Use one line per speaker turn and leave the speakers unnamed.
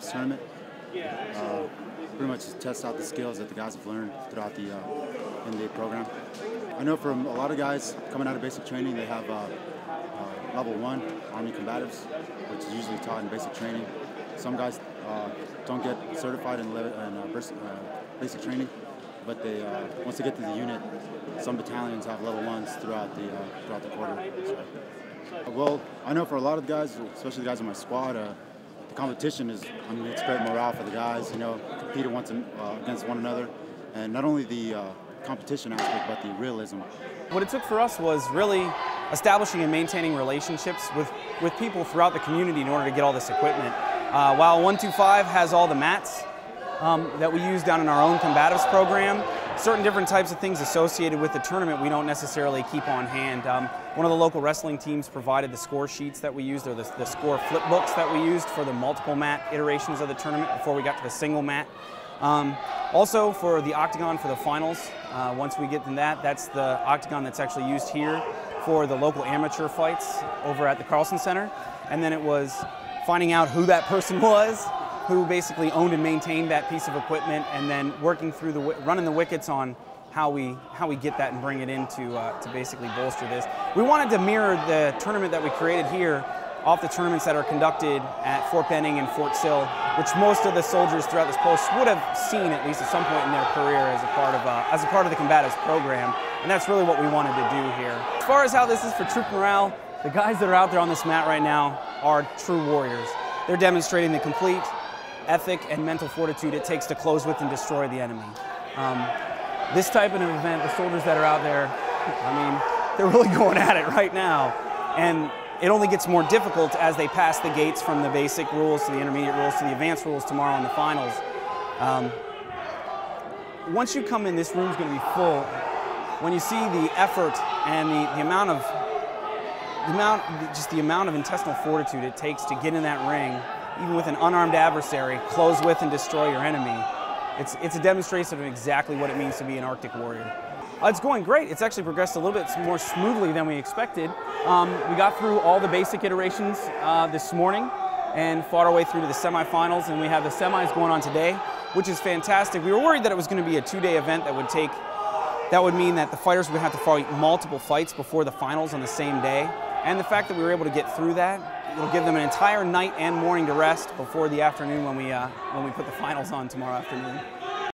Combatives tournament. Pretty much test out the skills that the guys have learned throughout the in-day program. I know from a lot of guys coming out of basic training, they have level 1 Army Combatives, which is usually taught in basic training. Some guys don't get certified in basic training, but they once they get to the unit, some battalions have level 1s throughout the quarter. Well, I know for a lot of the guys, especially the guys in my squad, the competition is, it's great morale for the guys, competing against one another, and not only the competition aspect, but the realism.
What it took for us was really establishing and maintaining relationships with people throughout the community in order to get all this equipment. While 125 has all the mats that we use down in our own Combatives program, certain different types of things associated with the tournament we don't necessarily keep on hand. One of the local wrestling teams provided the score sheets that we used, or the score flip books that we used for the multiple mat iterations of the tournament before we got to the single mat. Also for the octagon for the finals, once we get in that, that's the octagon that's actually used here for the local amateur fights over at the Carlson Center. And then it was finding out who that person was, who basically owned and maintained that piece of equipment, and then working through running the wickets on how we get that and bring it in to basically bolster this. We wanted to mirror the tournament that we created here off the tournaments that are conducted at Fort Benning and Fort Sill, which most of the soldiers throughout this post would have seen at least at some point in their career as a part of the Combatives program, and that's really what we wanted to do here. As far as how this is for troop morale, the guys that are out there on this mat right now are true warriors. They're demonstrating the complete ethic and mental fortitude it takes to close with and destroy the enemy. This type of an event, the soldiers that are out there, they're really going at it right now. And it only gets more difficult as they pass the gates from the basic rules to the intermediate rules to the advanced rules tomorrow in the finals. Once you come in, this room's going to be full. When you see the effort and the amount of intestinal fortitude it takes to get in that ring, even with an unarmed adversary, close with and destroy your enemy, it's a demonstration of exactly what it means to be an Arctic warrior. It's going great. It's actually progressed a little bit more smoothly than we expected. We got through all the basic iterations this morning and fought our way through to the semifinals, and we have the semis going on today, which is fantastic. We were worried that it was going to be a 2-day event that would mean that the fighters would have to fight multiple fights before the finals on the same day. And the fact that we were able to get through that, it'll give them an entire night and morning to rest before the afternoon when we put the finals on tomorrow afternoon.